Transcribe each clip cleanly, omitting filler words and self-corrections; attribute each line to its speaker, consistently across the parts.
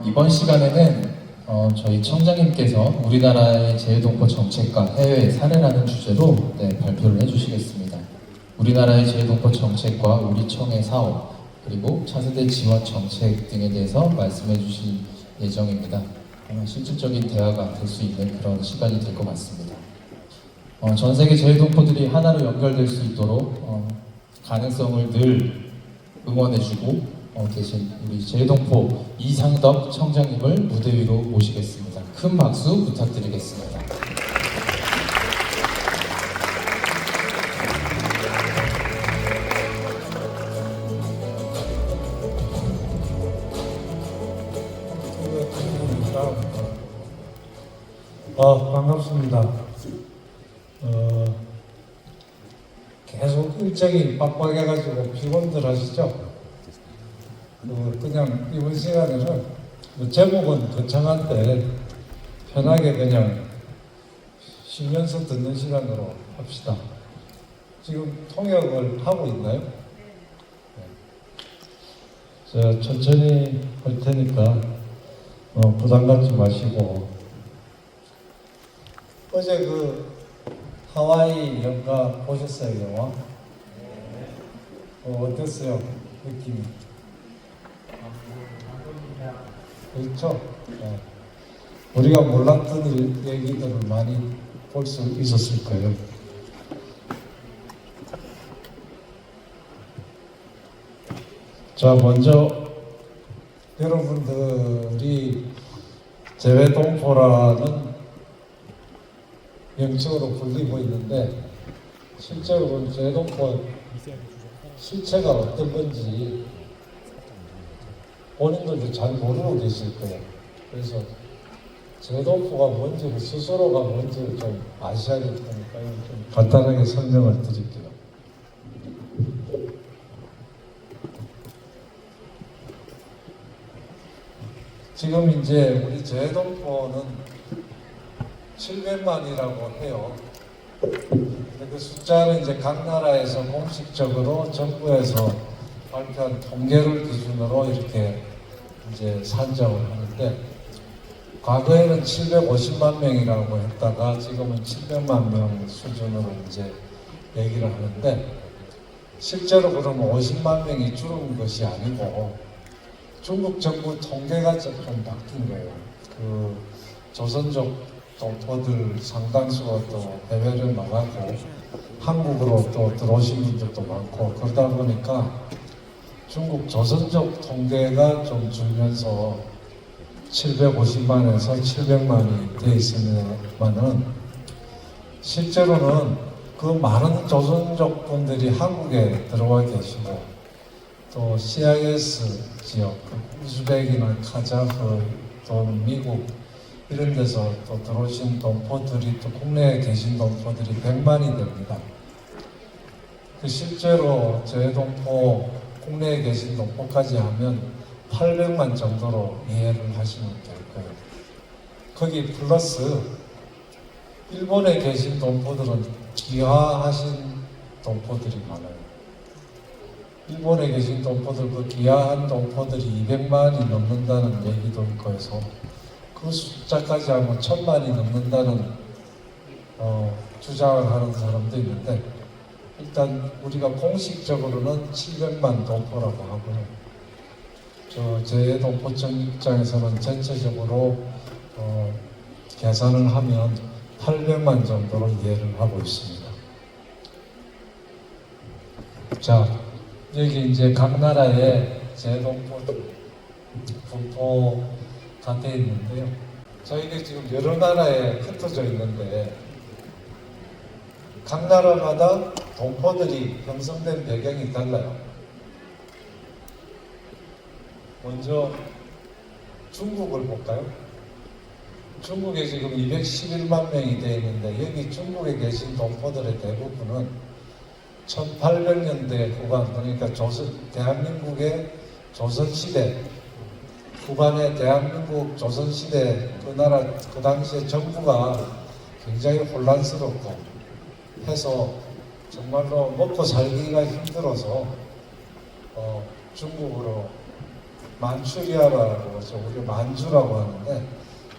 Speaker 1: 이번 시간에는 저희 청장님께서 우리나라의 재해동포 정책과 해외 사례라는 주제로 발표를 해주시겠습니다. 우리나라의 재해동포 정책과 우리 청의 사업, 그리고 차세대 지원 정책 등에 대해서 말씀해 주실 예정입니다. 실질적인 대화가 될 수 있는 그런 시간이 될 것 같습니다. 전 세계 재해동포들이 하나로 연결될 수 있도록 가능성을 늘 응원해주고 계신 우리 재해동포 이상덕 청장님을 무대 위로 모시겠습니다. 큰 박수 부탁드리겠습니다.
Speaker 2: 반갑습니다. 계속 일정이 빡빡해가지고 피곤들 하시죠? 그냥 이번 시간에는 제목은 거창한데 편하게 그냥 쉬면서 듣는 시간으로 합시다. 지금 통역을 하고 있나요? 네. 천천히 할 테니까 부담 갖지 마시고, 어제 하와이 영화 보셨어요? 영화? 어땠어요? 느낌이? 그렇죠? 네. 우리가 몰랐던 얘기들을 많이 볼 수 있었을 거예요. 자, 먼저 여러분들이 재해동포라는 명칭으로 불리고 있는데, 실제로 재해동포 실체가 어떤 건지 본인들도 잘 모르고 계실 거예요. 그래서 재해동포가 뭔지를, 스스로가 뭔지를 좀 아셔야 될 테니까 좀 간단하게 설명을 드릴게요. 지금 이제 우리 재해동포는 700만이라고 해요. 근데 그 숫자는 이제 각 나라에서 공식적으로 정부에서 발표한 통계를 기준으로 이렇게 이제 산정을 하는데, 과거에는 750만 명이라고 했다가 지금은 700만 명 수준으로 이제 얘기를 하는데, 실제로 그러면 50만 명이 줄은 것이 아니고 중국 정부 통계가 조금 바뀐 거예요. 조선족 동포들 상당수가 또 해외를 나가고 한국으로 또 들어오신 분들도 많고, 그러다 보니까 중국 조선족 통계가 좀 줄면서 750만에서 700만이 돼 있으면은, 실제로는 그 많은 조선족 분들이 한국에 들어와 계시고, 또 CIS 지역, 우즈벡이나 카자흐, 또는 미국 이런 데서 또 들어오신 동포들이, 또 국내에 계신 동포들이 100만이 됩니다. 실제로 재해동포 국내에 계신 동포까지 하면 800만 정도로 이해를 하시면 될 거예요. 거기 플러스 일본에 계신 동포들은 귀화하신 동포들이 많아요. 일본에 계신 동포들, 그 귀화한 동포들이 200만이 넘는다는 얘기도 있고 해서 그 숫자까지 하면 1000만이 넘는다는 주장을 하는 사람도 있는데, 일단 우리가 공식적으로는 700만 동포라고 하고요. 재해동포청 입장에서는 전체적으로 계산을 하면 800만 정도로 이해를 하고 있습니다. 자, 여기 이제 각 나라의 재해동포들 분포가 되어 있는데요. 저희가 지금 여러 나라에 흩어져 있는데, 각 나라마다 동포들이 형성된 배경이 달라요. 먼저 중국을 볼까요? 중국에 지금 211만 명이 되어 있는데, 여기 중국에 계신 동포들의 대부분은 1800년대 후반, 그러니까 대한민국의 조선시대 후반에, 대한민국 조선시대 그 당시에 정부가 굉장히 혼란스럽고 해서 정말로 먹고 살기가 힘들어서 중국으로 만추리아라고 하죠. 우리 만주라고 하는데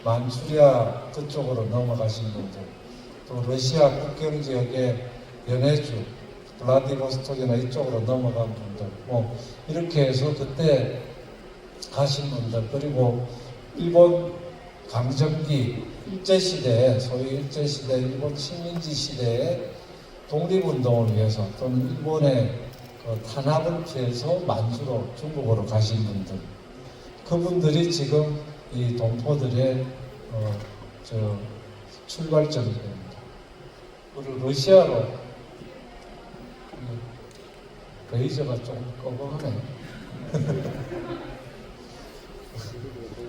Speaker 2: 만추리아 그쪽으로 넘어가신 분들, 또 러시아 국경 지역의 연해주, 블라디보스톡이나 이쪽으로 넘어간 분들, 뭐 이렇게 해서 그때 가신 분들, 그리고 일본 강점기 일제시대에, 소위 일제시대 일본 식민지 시대에 독립운동을 위해서 또는 일본의 그 탄압을 피해서 만주로 중국으로 가신 분들, 그분들이 지금 이 동포들의 출발점이 됩니다. 그리고 러시아로 레이저가 좀 꺼벅하네.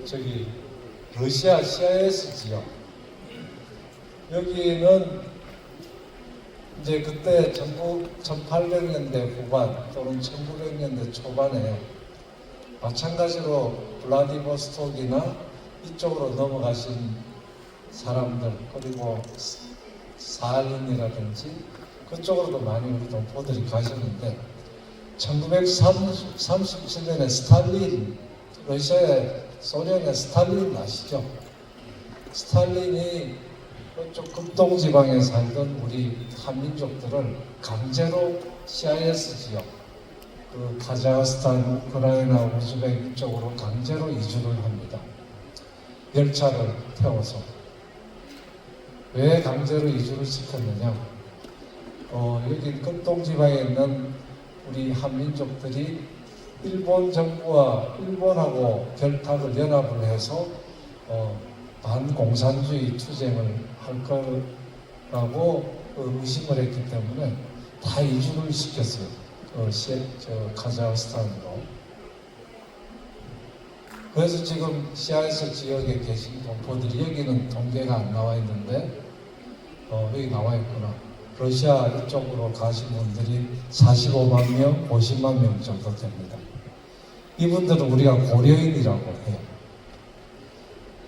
Speaker 2: 저기 러시아 CIS 지역, 여기는 이제 그때 1800년대 후반 또는 1900년대 초반에 마찬가지로 블라디보스톡이나 이쪽으로 넘어가신 사람들, 그리고 사할린이라든지 그쪽으로도 많이 우리 동포들이 가셨는데 1937년에 스탈린, 러시아의 소련의 스탈린 아시죠? 스탈린이 그쪽 극동지방에 살던 우리 한민족들을 강제로 CIS 지역, 그 카자흐스탄, 우크라이나, 우즈벡 이쪽으로 강제로 이주를 합니다. 열차를 태워서. 왜 강제로 이주를 시켰느냐? 여기 극동지방에 있는 우리 한민족들이 일본 정부와 일본하고 결탁을 연합을 해서 반공산주의 투쟁을 할 거라고 의심을 했기 때문에 다 이주를 시켰어요. 카자흐스탄으로. 그래서 지금 CIS 지역에 계신 동포들이, 여기는 통계가 안 나와 있는데 여기 나와 있구나. 러시아 이쪽으로 가신 분들이 45만 명, 50만 명 정도 됩니다. 이분들은 우리가 고려인이라고 해요.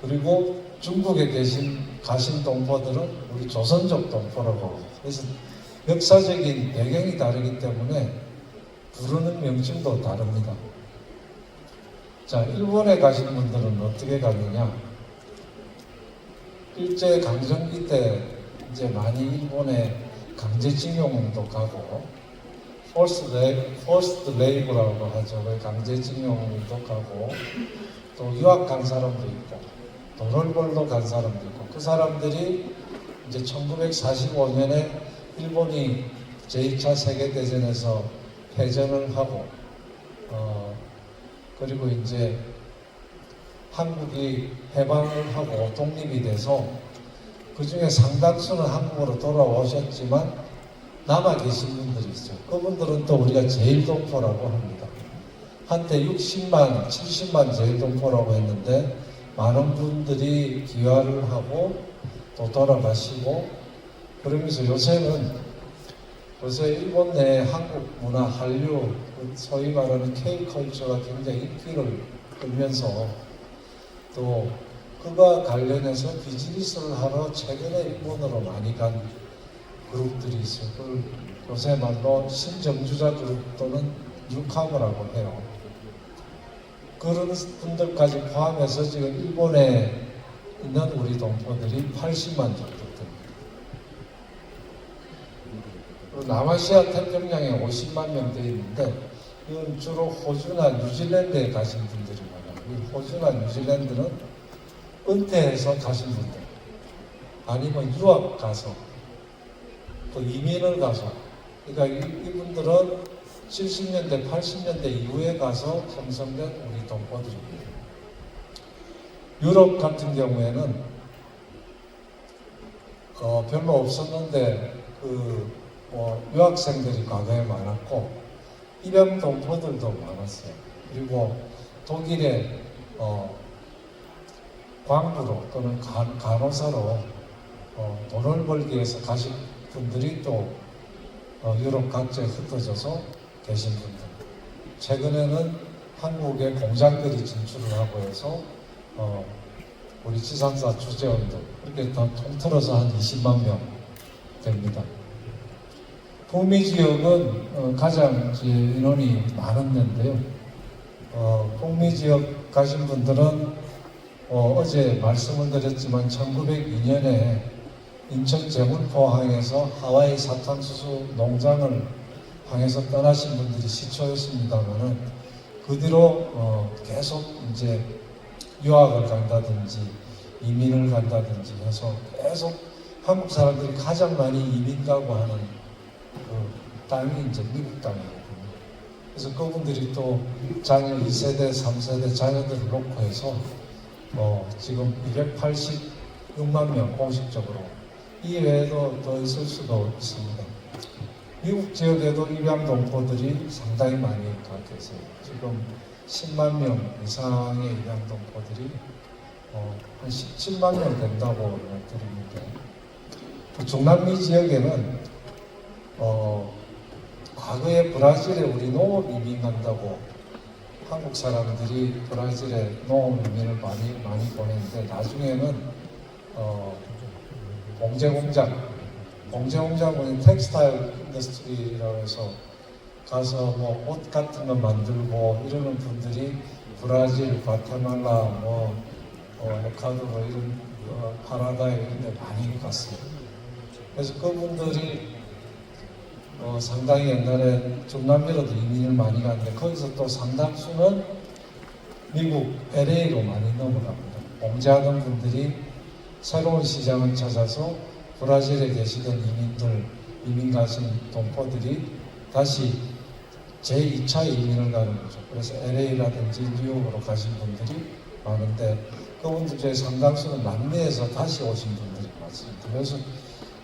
Speaker 2: 그리고 중국에 가신 동포들은 우리 조선족 동포라고 해요. 그래서 역사적인 배경이 다르기 때문에 부르는 명칭도 다릅니다. 자, 일본에 가신 분들은 어떻게 갔느냐? 일제 강점기 때 이제 많이 일본에 강제징용도 가고, forced labor라고 하죠. 강제징용도 가고, 또 유학 간 사람도 있고, 돈을 벌러 간 사람도 있고, 그 사람들이 이제 1945년에 일본이 제2차 세계대전에서 패전을 하고, 그리고 이제 한국이 해방을 하고 독립이 돼서 그 중에 상당수는 한국으로 돌아오셨지만 남아 계신 분들이 있어요. 그분들은 또 우리가 제일동포라고 합니다. 한때 60만, 70만 제일동포라고 했는데 많은 분들이 귀화를 하고 또 돌아가시고, 그러면서 요새 일본 내 한국 문화, 한류, 소위 말하는 K컬처가 굉장히 인기를 끌면서 또 그와 관련해서 비즈니스를 하러 최근에 일본으로 많이 간 그룹들이 있어요. 그걸 요새 말로 신정주자 그룹 또는 뉴카머라고 해요. 그런 분들까지 포함해서 지금 일본에 있는 우리 동포들이 80만 정도 됩니다. 남아시아 태평양에 50만 명 돼 있는데 이건 주로 호주나 뉴질랜드에 가신 분들이 많아요. 호주나 뉴질랜드는 은퇴해서 가신 분들, 아니면 유학 가서 또 이민을 가서, 그러니까 이분들은 70년대, 80년대 이후에 가서 형성된 우리 동포들입니다. 유럽 같은 경우에는 별로 없었는데 유학생들이 과거에 많았고 입양 동포들도 많았어요. 그리고 독일에 광부로 또는 간호사로 돈을 벌기 위해서 가신 분들이 또 유럽 각지에 흩어져서 계신 분들. 최근에는 한국에 공장들이 진출을 하고 해서 우리 지상사 주재원들 이렇게 다 통틀어서 한 20만 명 됩니다. 북미 지역은 가장 인원이 많은 데인데요. 북미 지역 가신 분들은 어제 말씀을 드렸지만 1902년에 인천 제물포항에서 하와이 사탕수수 농장을 향해서 떠나신 분들이 시초였습니다만은 그 뒤로 계속 이제 유학을 간다든지 이민을 간다든지 해서 계속 한국 사람들이 가장 많이 이민 가고 하는 그 땅이 이제 미국 땅이거든요. 그래서 그분들이 또 자녀 2세대, 3세대 자녀들을 놓고 해서 지금 286만 명 공식적으로 이외에도 더 있을 수도 있습니다. 미국 지역에도 입양 동포들이 상당히 많이 가 계세요. 지금 10만 명 이상의 입양 동포들이 한 17만 명 된다고 들립니다. 그 중남미 지역에는 과거에 브라질에 우리 농업 이민 간다고 한국 사람들이 브라질에 농업 이민을 많이 보냈는데 나중에는 공제공장은 텍스타일 인더스트리라고 해서 가서 뭐 옷 같은 거 만들고 이러는 분들이 브라질, 과테말라, 에콰도르 이런 파라과이 이런 데 많이 갔어요. 그래서 그분들이 상당히 옛날에 중남미로도 이민을 많이 갔는데 거기서 또 상당수는 미국 LA로 많이 넘어갑니다. 공제하던 분들이 새로운 시장을 찾아서 브라질에 계시던 이민 가신 동포들이 다시 제2차 이민을 가는 거죠. 그래서 LA라든지 뉴욕으로 가신 분들이 많은데 그분들 중에 상당수는 남미에서 다시 오신 분들이 많습니다. 그래서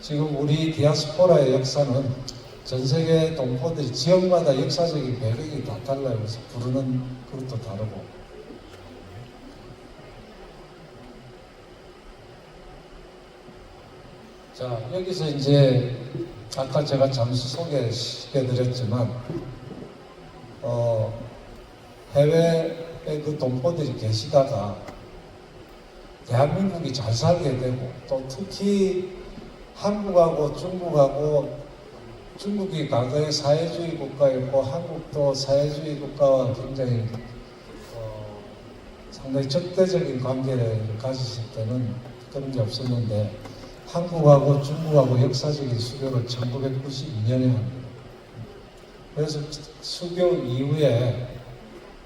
Speaker 2: 지금 우리 디아스포라의 역사는 전 세계 동포들이 지역마다 역사적인 배경이 다 달라요. 그래서 부르는 그것도 다르고. 자, 여기서 이제 아까 제가 잠시 소개해드렸지만 해외에 그 동포들이 계시다가 대한민국이 잘 살게 되고 또 특히 한국하고 중국이 과거에 사회주의 국가였고 한국도 사회주의 국가와 굉장히 상당히 적대적인 관계를 가지실 때는 그런 게 없었는데 한국하고 중국하고 역사적인 수교를 1992년에 합니다. 그래서 수교 이후에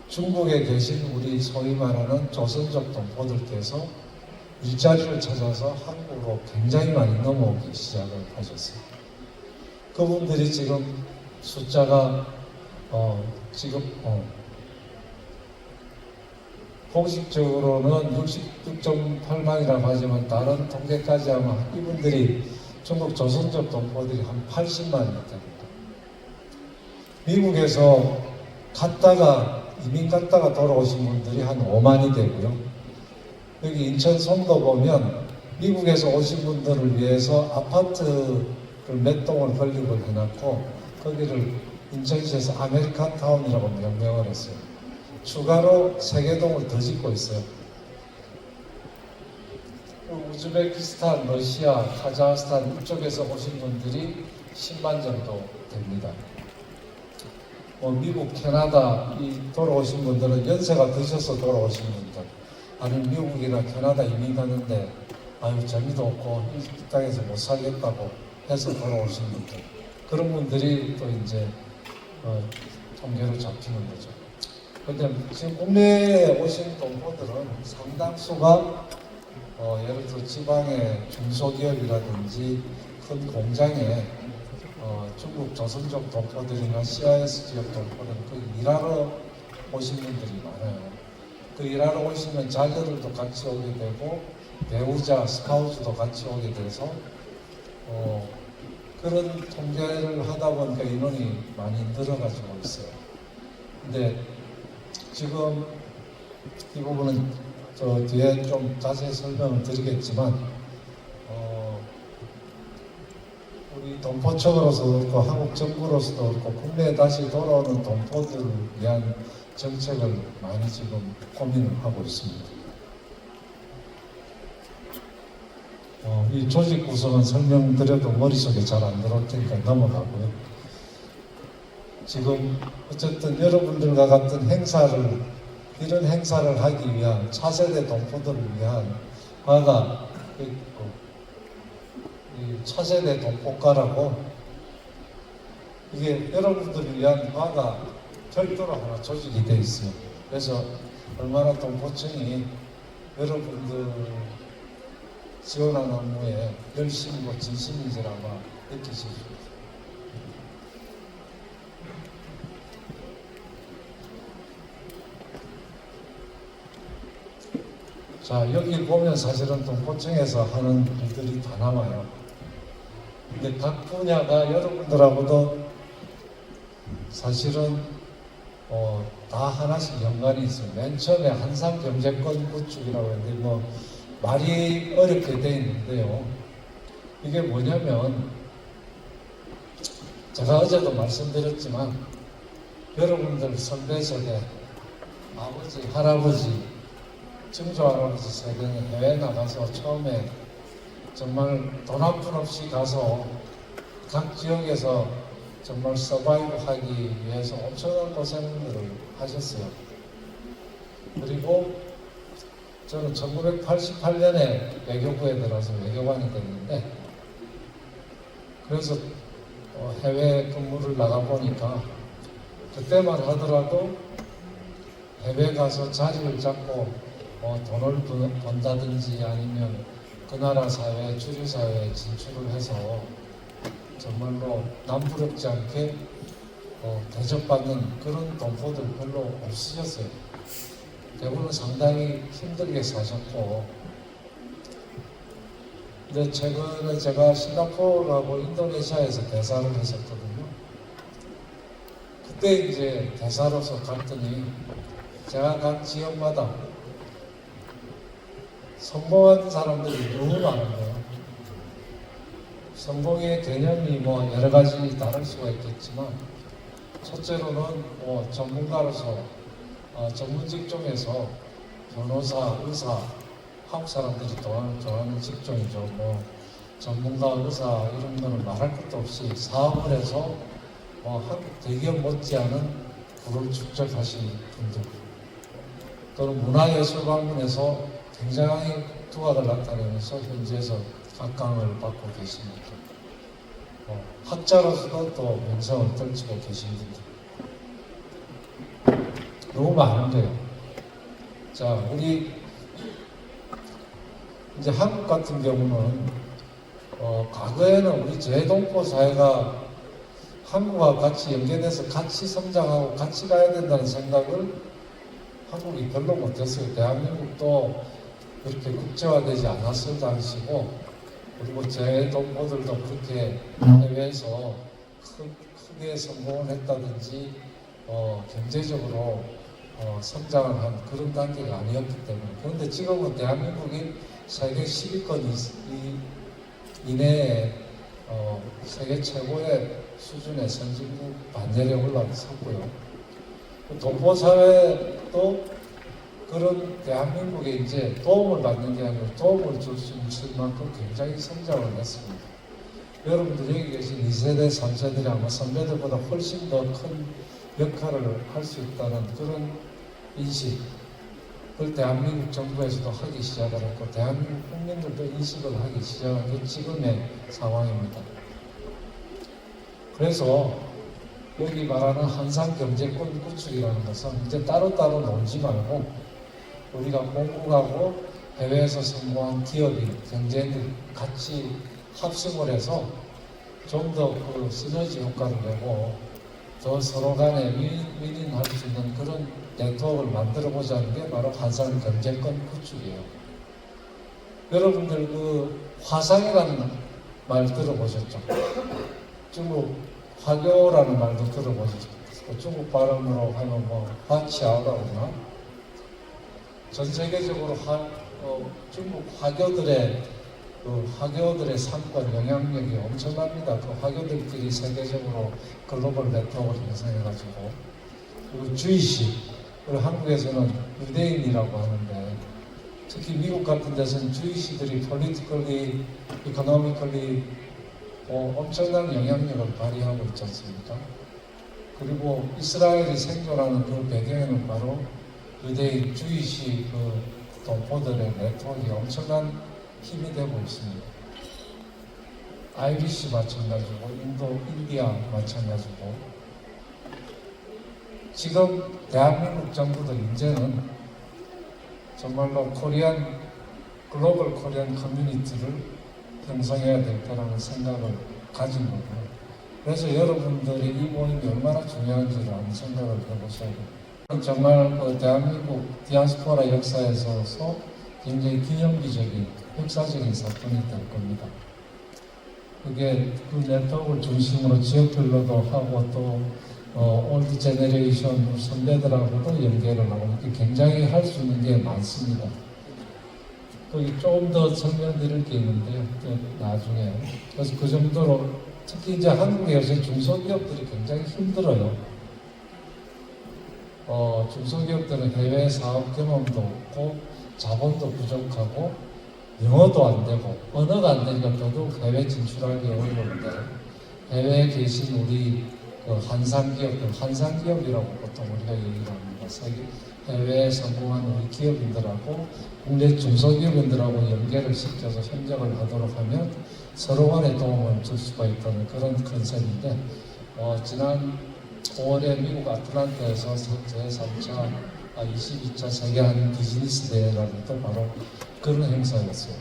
Speaker 2: 중국에 계신 우리 소위 말하는 조선족 동포들께서 일자리를 찾아서 한국으로 굉장히 많이 넘어오기 시작을 하셨어요. 그분들이 지금 숫자가 공식적으로는 66.8만이라고 하지만 다른 통계까지 하면 이분들이 중국 조선족 동포들이 한 80만이 됩니다. 미국에서 이민 갔다가 돌아오신 분들이 한 5만이 되고요. 여기 인천 송도 보면 미국에서 오신 분들을 위해서 아파트를 몇 동을 건립을 해놨고 거기를 인천시에서 아메리칸 타운이라고 명명을 했어요. 추가로 3개 동을 더 짓고 있어요. 우즈베키스탄, 러시아, 카자흐스탄 이쪽에서 오신 분들이 10만 정도 됩니다. 미국, 캐나다 돌아오신 분들은 연세가 드셔서 돌아오신 분들, 아니면 미국이나 캐나다 이민 가는데 재미도 없고 이 땅에서 못 살겠다고 해서 돌아오신 분들, 그런 분들이 또 이제 통계로 잡히는 거죠. 근데 지금 국내에 오신 동포들은 상당수가 예를 들어 지방의 중소기업이라든지 큰 공장에 중국 조선족 동포들이나 CIS 지역 동포들은 그 일하러 오신 분들이 많아요. 그 일하러 오시면 자녀들도 같이 오게 되고 배우자, 스파우스도 같이 오게 돼서 그런 통계를 하다 보니까 인원이 많이 늘어가지고 있어요. 근데 지금 이 부분은 저 뒤에 좀 자세히 설명을 드리겠지만 우리 동포청으로서도 그렇고 한국 정부로서도 그렇고 국내에 다시 돌아오는 동포들을 위한 정책을 많이 지금 고민을 하고 있습니다. 이 조직 구성은 설명드려도 머릿속에 잘 안 들어올 테니까 넘어가고요. 지금 어쨌든 여러분들과 같은 행사를 이런 행사를 하기 위한 차세대 동포들을 위한 화가 있고 이 차세대 동포가라고 이게 여러분들을 위한 화가 별도로 하나 조직이 되어 있어요. 그래서 얼마나 동포청이 여러분들 지원하는 업무에 열심이고 진심인지를 아마 느끼실 거예요. 자, 여기 보면 사실은 동포청에서 하는 일들이 다 나와요. 근데 각 분야가 여러분들하고도 사실은 다 하나씩 연관이 있어요. 맨 처음에 한상경제권 구축이라고 했는데 뭐 말이 어렵게 돼 있는데요. 이게 뭐냐면 제가 어제도 말씀드렸지만 여러분들 선배 세대, 아버지, 할아버지, 증조 할아버지 세대는 해외 나가서 처음에 정말 돈 한 푼 없이 가서 각 지역에서 정말 서바이브 하기 위해서 엄청난 고생들을 하셨어요. 그리고 저는 1988년에 외교부에 들어서 외교관이 됐는데 그래서 해외 근무를 나가보니까 그때만 하더라도 해외 가서 자리를 잡고 돈을 번다든지 아니면 그 나라 사회에 주류사회에 진출을 해서 정말로 남부럽지 않게 대접받는 그런 동포들 별로 없으셨어요. 대부분 상당히 힘들게 사셨고, 근데 최근에 제가 싱가포르하고 인도네시아에서 대사를 했었거든요. 그때 이제 대사로서 갔더니 제가 각 지역마다 성공한 사람들이 너무 많은 거예요. 성공의 개념이 뭐 여러 가지 다를 수가 있겠지만 첫째로는 전문가로서 전문 직종에서 변호사, 의사, 한국 사람들이 좋아하는 직종이죠. 뭐 전문가, 의사 이런 거는 말할 것도 없이 사업을 해서 한국 대기업 못지않은 부를 축적하신 분들, 또는 문화예술 방문에서 굉장히 두각을 나타내면서 현지에서 각광을 받고 계십니다. 학자로서도 또 명성을 떨치고 계신 분들 너무 많은데요. 자, 우리 이제 한국 같은 경우는 과거에는 우리 재동포 사회가 한국과 같이 연계돼서 같이 성장하고 같이 가야 된다는 생각을 한국이 별로 못했어요. 대한민국도 그렇게 국제화되지 않았을 당시고, 그리고 재동포들도 그렇게 해외에서 크게 성공을 했다든지 경제적으로 성장을 한 그런 단계가 아니었기 때문에. 그런데 지금은 대한민국이 세계 10위권 이내에 세계 최고의 수준의 선진국 반열에 올라섰고요. 동포 사회도 그런 대한민국에 이제 도움을 받는 게 아니라 도움을 줄 수 있을 만큼 굉장히 성장을 했습니다. 여러분들 여기 계신 2세대, 3세들이 아마 선배들보다 훨씬 더 큰 역할을 할 수 있다는 그런 인식을 대한민국 정부에서도 하기 시작을 했고, 대한민국 국민들도 인식을 하기 시작한 게 지금의 상황입니다. 그래서 여기 말하는 한상경제권 구축이라는 것은 이제 따로따로 놀지 말고 우리가 본국하고 해외에서 성공한 기업인, 경제인들 같이 합성을 해서 좀 더 그 시너지 효과를 내고 더 서로 간에 윈윈할 수 있는 그런 네트워크를 만들어 보자는 게 바로 한상경제권 구축이에요. 여러분들 그 화상이라는 말 들어보셨죠? 중국 화교라는 말도 들어보셨죠? 중국 발음으로 하면 뭐 화치아오라고 하나? 전 세계적으로 중국 화교들의 상권 영향력이 엄청납니다. 그 화교들끼리 세계적으로 글로벌 네트워크를 형성해가지고, 그리고 주의식, 그리고 한국에서는 유대인이라고 하는데, 특히 미국 같은 데서는 주의시들이 politically, economically 엄청난 영향력을 발휘하고 있지 않습니까? 그리고 이스라엘이 생존하는 그 배경에는 바로 유대인 주이시 그 동포들의 네트워크가 엄청난 힘이 되고 있습니다. 아이리시 마찬가지고 인디아 마찬가지고 지금 대한민국 정부도 이제는 정말로 글로벌 코리안 커뮤니티를 형성해야 될 거라는 생각을 가진 거고요. 그래서 여러분들이 이 모임이 얼마나 중요한지를 한번 생각을 해보셔야 돼요. 정말 그 대한민국 디아스포라 역사에서 굉장히 기념비적인 역사적인 사건이 될 겁니다. 그게 그 네트워크를 중심으로 지역별로도 하고 또 올드 제너레이션 선배들하고도 연계를 하고 이렇게 굉장히 할 수 있는 게 많습니다. 거기 조금 더 설명드릴 게 있는데요. 나중에. 그래서 그 정도로 특히 이제 한국에 요새 중소기업들이 굉장히 힘들어요. 중소기업들은 해외 사업 경험도 없고 자본도 부족하고 영어도 안 되고 언어가 안 되니까 더더욱 해외 진출하기 어려운데 해외에 계신 우리 그 한상기업이라고 보통 우리가 얘기를 합니다. 해외에 성공한 우리 기업인들하고 국내 중소기업인들하고 연계를 시켜서 협력을 하도록 하면 서로 간에 도움을 줄 수가 있다는 그런 컨셉인데 지난 5월에 미국 아틀란타에서 제3차 22차 세계한 비즈니스 대회라는 또 바로 그런 행사였어요.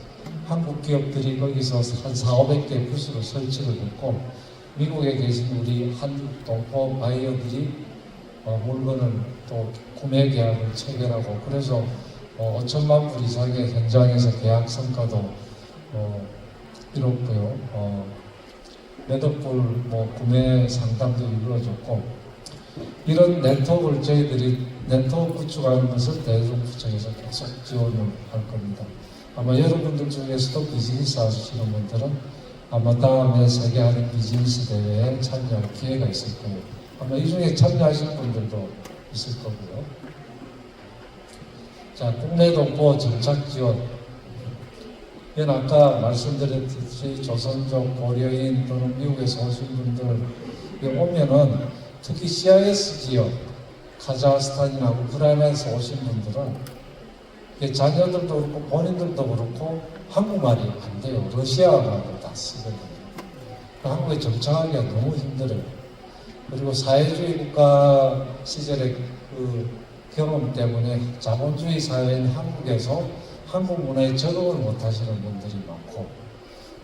Speaker 2: 한국 기업들이 거기서 한 4,500개 부스를 설치를 했고 미국에 계신 우리 한국 동포 바이어들이 물건을 또 구매 계약을 체결하고 그래서 5천만 불 이상의 현장에서 계약 성과도 이뤘고요. 몇억 불 구매 상담도 이루어졌고 이런 네트워크를 저희들이 네트워크 구축하는 것을 대중구청에서 계속 지원을 할 겁니다. 아마 여러분들 중에서도 비즈니스 하시는 분들은 아마 다음에 세계하는 비즈니스 대회에 참여할 기회가 있을 거예요. 아마 이 중에 참여하시는 분들도 있을 거고요. 자, 국내 동포 정착 지원. 이건 아까 말씀드렸듯이 조선족, 고려인 또는 미국에서 오신 분들 오면은 특히 CIS 지역, 카자흐스탄이나 우크라이나에서 오신 분들은 자녀들도 그렇고 본인들도 그렇고 한국말이 안 돼요. 러시아어를 다 쓰거든요. 한국에 정착하기가 너무 힘들어요. 그리고 사회주의 국가 시절의 그 경험 때문에 자본주의 사회인 한국에서 한국 문화에 적응을 못 하시는 분들이 많고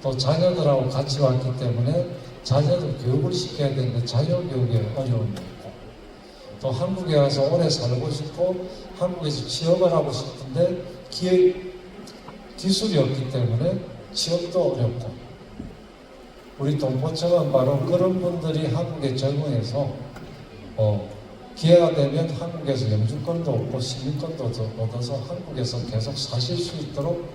Speaker 2: 또 자녀들하고 같이 왔기 때문에 자녀들 교육을 시켜야 되는데 자녀 교육에 어려움이 있고 또 한국에 와서 오래 살고 싶고 한국에서 취업을 하고 싶은데 기술이 없기 때문에 취업도 어렵고 우리 동포청은 바로 그런 분들이 한국에 적응해서 기회가 되면 한국에서 영주권도 얻고 시민권도 얻어서 한국에서 계속 사실 수 있도록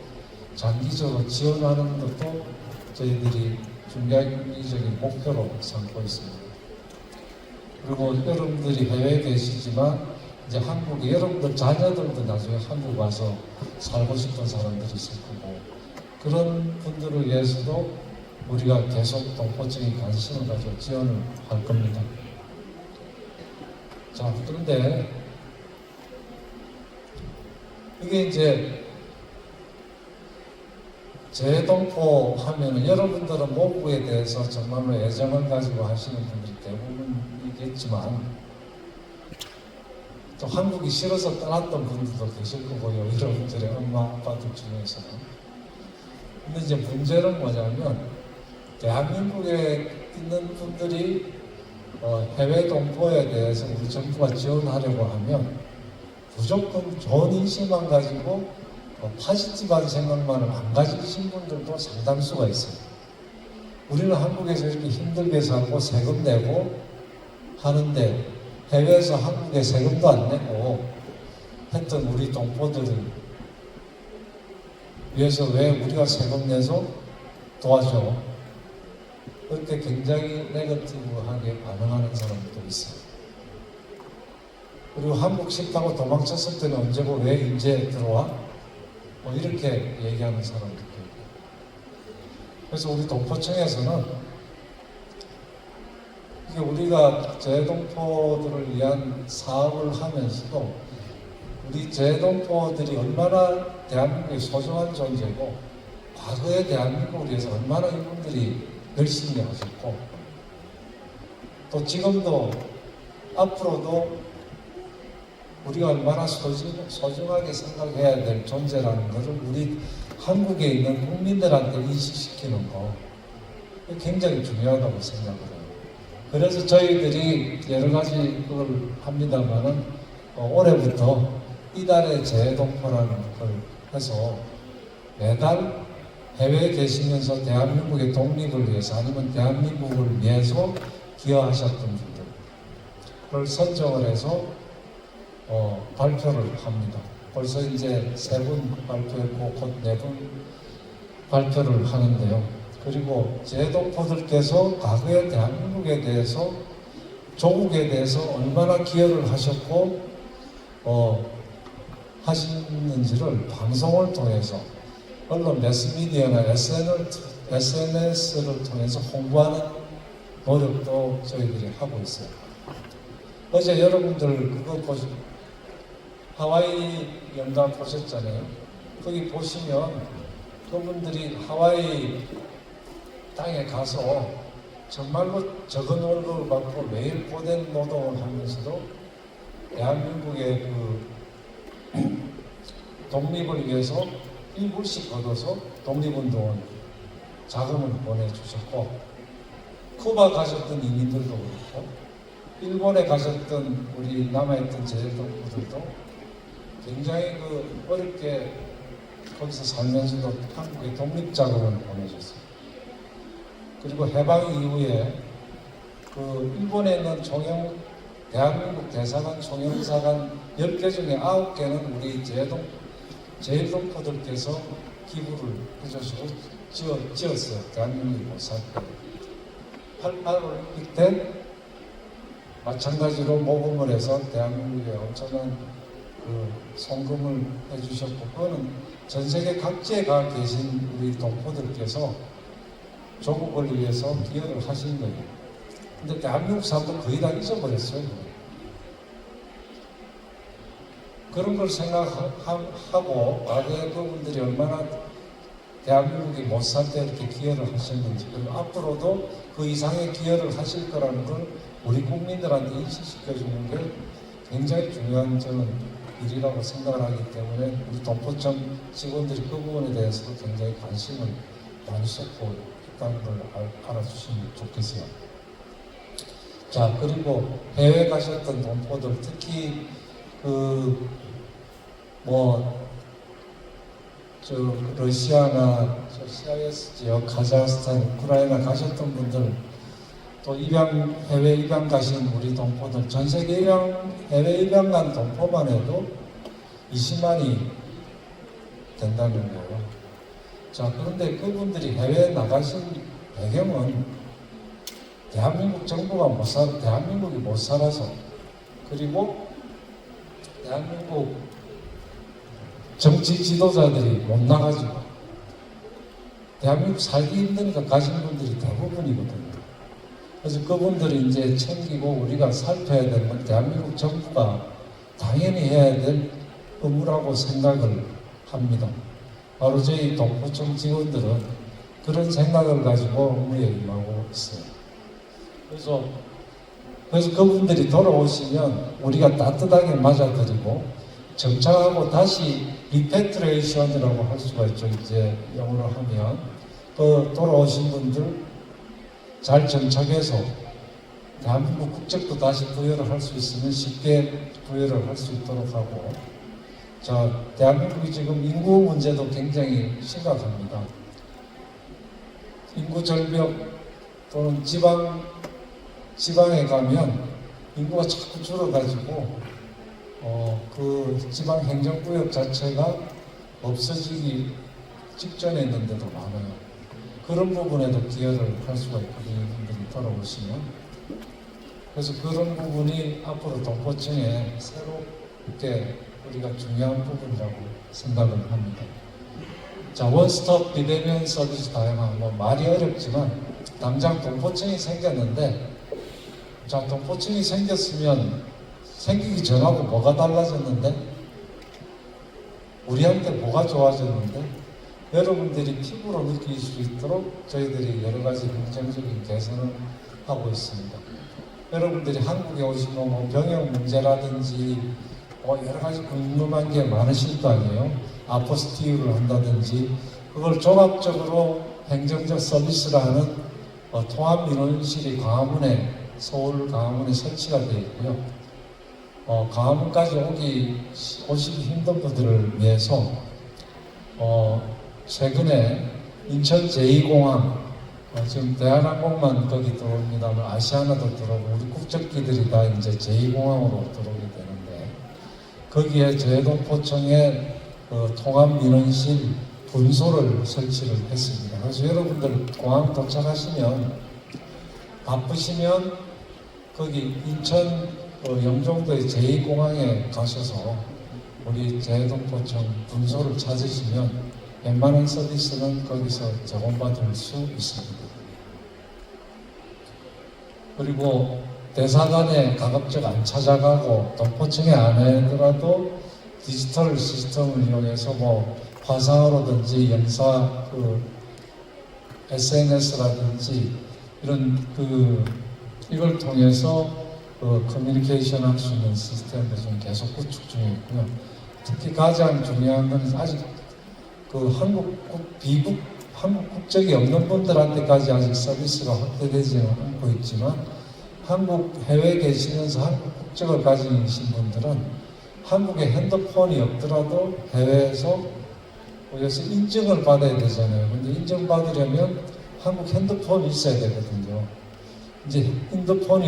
Speaker 2: 장기적으로 지원하는 것도 저희들이 중장기적인 목표로 삼고 있습니다. 그리고 여러분들이 해외에 계시지만 이제 한국에 여러분들 자녀들도 나중에 한국 와서 살고 싶은 사람들이 있을 거고 그런 분들을 위해서도 우리가 계속 동포적인 관심을 가지고 지원을 할 겁니다. 자, 그런데 이게 이제 재동포 하면은 여러분들은 모국에 대해서 정말로 애정을 가지고 하시는 분들이 대부분이겠지만 또 한국이 싫어서 떠났던 분들도 계실 거고요. 여러분들의 엄마 아빠들 중에서는. 근데 이제 문제는 뭐냐면 대한민국에 있는 분들이 해외 동포에 대해서 우리 정부가 지원하려고 하면 무조건 좋은 인식만 가지고 파지티브한 생각만을 안 가지신 분들도 상당수가 있어요. 우리는 한국에서 이렇게 힘들게 살고 세금 내고 하는데 해외에서 한국에 세금도 안 내고 했던 우리 동포들을 위해서 왜 우리가 세금 내서 도와줘? 그렇게 굉장히 네거티브하게 반응하는 사람들도 있어요. 그리고 한국 싫다고 도망쳤을 때는 언제고 왜 이제 들어와? 이렇게 얘기하는 사람들도 있고. 그래서 우리 동포청에서는 우리가 재동포들을 위한 사업을 하면서도 우리 재동포들이 얼마나 대한민국의 소중한 존재고 과거의 대한민국을 위해서 얼마나 이분들이 열심히 하셨고 또 지금도 앞으로도 우리가 얼마나 소중하게 생각해야 될 존재라는 것을 우리 한국에 있는 국민들한테 인식시키는 거 굉장히 중요하다고 생각을 해요. 그래서 저희들이 여러 가지 그걸 합니다만은 올해부터 이달의 재동포라는 걸 해서 매달 해외에 계시면서 대한민국의 독립을 위해서 아니면 대한민국을 위해서 기여하셨던 분들을 선정을 해서 발표를 합니다. 벌써 이제 3분 발표했고 곧 4분 발표를 하는데요. 그리고 재동포들께서 과거의 대한민국에 대해서 조국에 대해서 얼마나 기여를 하셨고 하시는지를 방송을 통해서 언론 매스미디어나 SNS를 통해서 홍보하는 노력도 저희들이 하고 있어요. 어제 여러분들 그거 하와이 연가 보셨잖아요. 거기 보시면 그분들이 하와이 땅에 가서 정말로 적은 월급을 받고 매일 고된 노동을 하면서도 대한민국의 그 독립을 위해서 일불씩 얻어서 독립운동원 자금을 보내주셨고 쿠바 가셨던 이민들도 그렇고 일본에 가셨던 우리 남아있던 재동포들도 굉장히 어렵게 거기서 살면서도 한국에 독립자금을 보내줬어요. 그리고 해방 이후에 일본에 있는 대한민국 대사관 총영사관 10개 중에 9개는 우리 재동포들께서 기부를 해주시고 지었어요. 대한민국이 못 살 때. 88 올림픽 때 마찬가지로 모금을 해서 대한민국에 엄청난 송금을 해주셨고 그거는 전 세계 각지에 가 계신 우리 동포들께서 조국을 위해서 기여를 하신 거예요. 근데 대한민국 사람들 거의 다 잊어버렸어요. 그런 걸 생각하고 과거에 그분들이 얼마나 대한민국이 못 살 때 이렇게 기여를 하셨는지 그리고 앞으로도 그 이상의 기여를 하실 거라는 걸 우리 국민들한테 인식시켜주는 게 굉장히 중요한 저는 일이라고 생각을 하기 때문에 우리 동포청 직원들이 그 부분에 대해서도 굉장히 관심을 많이 쏟고 있다는 걸 알아주시면 좋겠어요. 자, 그리고 해외 가셨던 동포들 특히 러시아나 CIS 지역, 카자흐스탄, 우크라이나 가셨던 분들 또 해외 입양 가신 우리 동포들 전 세계 해외 입양 간 동포만 해도 20만이 된다는 거예요. 자, 그런데 그분들이 해외에 나가신 배경은 대한민국 정부가 대한민국이 못 살아서 그리고 대한민국 정치 지도자들이 못 나가지고 대한민국 살기 힘드니까 가신 분들이 대부분이거든요. 그래서 그분들이 이제 챙기고 우리가 살펴야 되는 건 대한민국 정부가 당연히 해야 될 의무라고 생각을 합니다. 바로 저희 동포청 직원들은 그런 생각을 가지고 업무에 임하고 있어요. 그래서 그분들이 돌아오시면 우리가 따뜻하게 맞아드리고 정착하고 다시 리패트레이션이라고 할 수가 있죠. 이제 영어로 하면 돌아오신 분들 잘 정착해서 대한민국 국적도 다시 부여를 할 수 있으면 쉽게 부여를 할 수 있도록 하고 자, 대한민국이 지금 인구 문제도 굉장히 심각합니다. 인구 절벽 또는 지방에 가면 인구가 자꾸 줄어가지고 그 지방 행정구역 자체가 없어지기 직전에 있는데도 많아요. 그런 부분에도 기여를 할 수가 있거든요. 분들이 돌아오시면. 그래서 그런 부분이 앞으로 동포청에 새롭게 우리가 중요한 부분이라고 생각을 합니다. 자, 원스톱 비대면 서비스 다양한 말이 어렵지만 당장 동포청이 생겼는데 자, 동포층이 생겼으면 생기기 전하고 뭐가 달라졌는데? 우리한테 뭐가 좋아졌는데? 여러분들이 피부로 느낄 수 있도록 저희들이 여러 가지 긍정적인 개선을 하고 있습니다. 여러분들이 한국에 오시면 뭐 병역 문제라든지 여러 가지 궁금한 게 많으실 거 아니에요? 아포스티유를 한다든지 그걸 종합적으로 행정적 서비스를 하는 통합민원실이 광화문에 서울 광화문에 설치가 되어 있고요. 광화문까지 오시기 힘든 분들을 위해서 최근에 인천 제2공항 지금 대한항공만 거기 들어옵니다만 아시아나도 들어오고 우리 국적기들이 다 이제 제2공항으로 들어오게 되는데 거기에 제동포청에 통합민원실 분소를 설치를 했습니다. 그래서 여러분들 공항 도착하시면 바쁘시면 거기 인천 영종도의 제2공항에 가셔서 우리 제동포청 분소를 찾으시면 웬만한 서비스는 거기서 제공받을 수 있습니다. 그리고 대사관에 가급적 안 찾아가고 동포청에 안 하더라도 디지털 시스템을 이용해서 뭐 화상으로든지 영사 SNS라든지 이런 이걸 통해서 커뮤니케이션 할 수 있는 시스템도 좀 계속 구축 중에 있고요. 특히 가장 중요한 건 아직 한국 국적이 없는 분들한테까지 아직 서비스가 확대되지는 않고 있지만 한국 해외에 계시면서 한국 국적을 가지신 분들은 한국에 핸드폰이 없더라도 해외에서 여기서 인증을 받아야 되잖아요. 근데 인증받으려면 한국 핸드폰이 있어야 되거든요. 이제 한국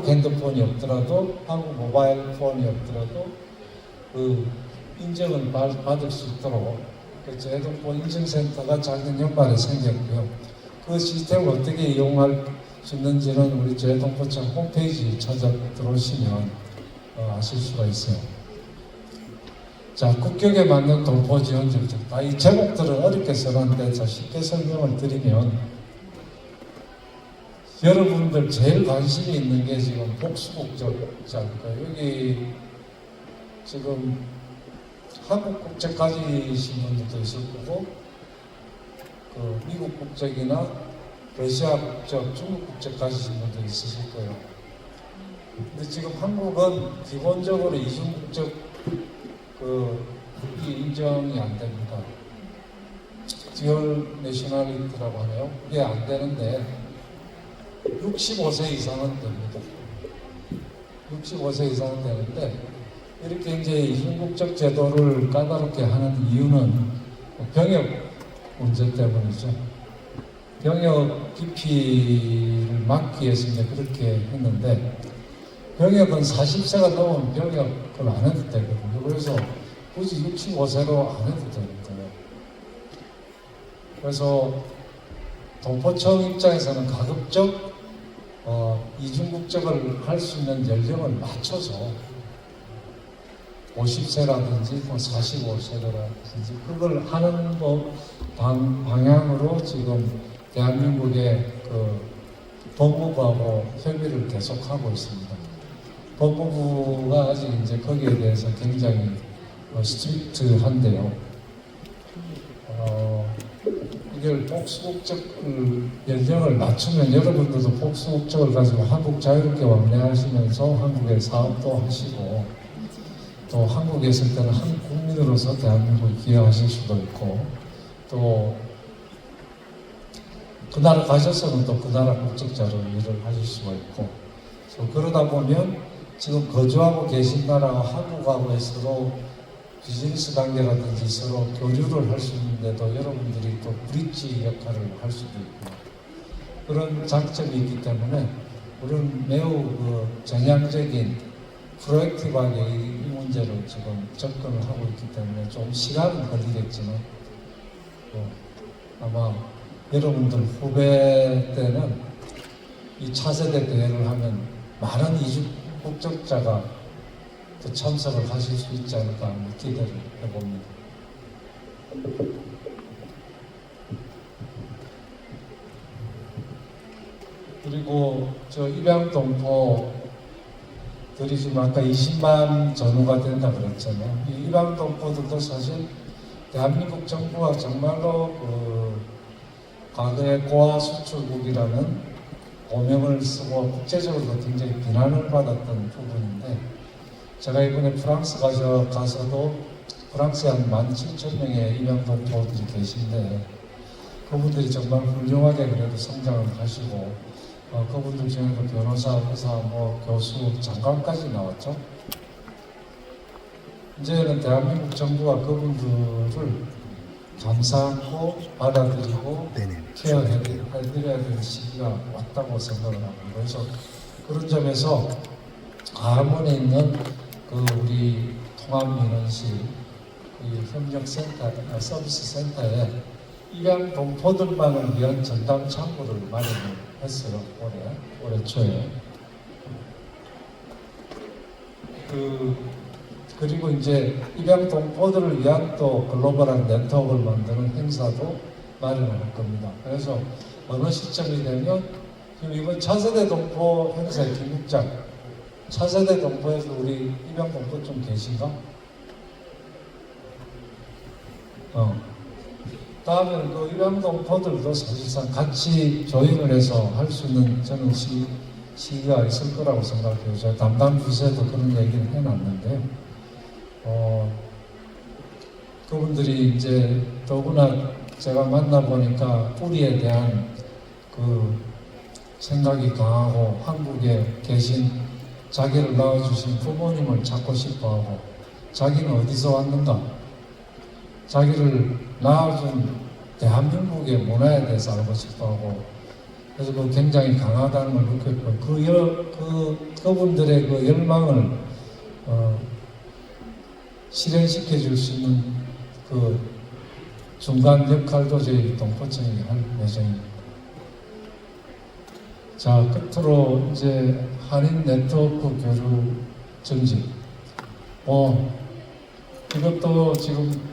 Speaker 2: 핸드폰이 없더라도 한국 모바일 폰이 없더라도 인증을 받을 수 있도록 제동포 인증센터가 작년 연말에 생겼고요. 그 시스템을 어떻게 이용할 수 있는지는 우리 제동포청 홈페이지 찾아 들어오시면 아실 수가 있어요. 자, 국격에 맞는 동포 지원 정책. 이 제목들은 어렵게 써놨는데 쉽게 설명을 드리면 여러분들 제일 관심이 있는 게 지금 복수국적자니까 여기 지금 한국 국적 가지신 분들도 있을 거고 미국 국적이나 러시아 국적, 중국 국적 가지신 분도 있으실 거예요. 근데 지금 한국은 기본적으로 이중 국적 인정이 안 됩니다. 듀얼 내셔널리티라고 하네요. 그게 안 되는데 65세 이상은 됩니다. 65세 이상은 되는데 이렇게 이제 이중국적 제도를 까다롭게 하는 이유는 병역 문제 때문이죠. 병역 기피를 막기 위해서 이제 그렇게 했는데 병역은 40세가 넘으면 병역을 안 해도 되거든요. 그래서 굳이 65세로 안 해도 되는 거예요. 그래서 동포청 입장에서는 가급적 이중국적을 할 수 있는 연령을 맞춰서 50세라든지 45세라든지 그걸 하는 방향으로 지금 대한민국의 법무부하고 협의를 계속하고 있습니다. 법무부가 아직 이제 거기에 대해서 굉장히 스트릭트한데요. 이걸 복수국적 연령을 낮추면 여러분들도 복수국적을 가지고 한국 자유롭게 왕래하시면서 한국에 사업도 하시고 또 한국에 있을 때는 한국 국민으로서 대한민국에 기여하실 수도 있고 또 그 나라 가셔서는 또 그 나라 국적자로 일을 하실 수가 있고 그러다 보면 지금 거주하고 계신 나라와 한국하고의 서로 비즈니스 관계라든지 서로 교류를 할 수 있는데도 여러분들이 또 브릿지 역할을 할 수도 있고 그런 장점이 있기 때문에 우리는 매우 전향적인 프로액티브하게 이 문제를 지금 접근을 하고 있기 때문에 좀 시간은 걸리겠지만 아마 여러분들 후배 때는 이 차세대 대회를 하면 많은 이주 국적자가 또 참석을 하실 수 있지 않을까 하는 기대를 해봅니다. 그리고 저 입양동포들이 지금 아까 20만 전후가 된다 그랬잖아요. 이 입양동포들도 사실 대한민국 정부가 정말로 과거의 고아 수출국이라는 오명을 쓰고 국제적으로 굉장히 비난을 받았던 부분인데, 제가 이번에 프랑스 가서도 프랑스에 한 17,000명의 입양동포들이 계신데, 그분들이 정말 훌륭하게 그래도 성장을 하시고, 그분들 중에도 변호사, 의사, 교수, 장관까지 나왔죠. 이제는 대한민국 정부가 그분들을 감사하고 받아들이고 케어해드려야 되는 시기가 왔다고 생각을 합니다. 그래서 그런 점에서 암원에 있는 우리 통합민원실 협력센터, 서비스 센터에 입양동포들만을 위한 전담 창구를 마련했어요. 올해 초에. 그리고 이제 입양동포들을 위한 또 글로벌한 네트워크를 만드는 행사도 마련할 겁니다. 그래서 어느 시점이 되면 지금 이번 차세대 동포 행사의 김국장, 차세대 동포에서 우리 입양동포 좀 계신가? 다음에는 그 입양동포들도 사실상 같이 조인을 해서 할 수 있는 저는 시기가 있을 거라고 생각해요. 제가 담당 부서에도 그런 얘기를 해놨는데요. 그분들이 이제 더구나 제가 만나보니까 뿌리에 대한 생각이 강하고 한국에 계신 자기를 낳아주신 부모님을 찾고 싶어하고, 자기는 어디서 왔는가, 자기를 낳아준 대한민국의 문화에 대해서 알고 싶어하고, 그래서 굉장히 강하다는 걸 느꼈고, 그분들의 그 열망을 실현시켜 줄 수 있는 중간 역할도 저희 동포청이 할 예정입니다. 자, 끝으로 이제 한인 네트워크 교류 정직. 이것도 지금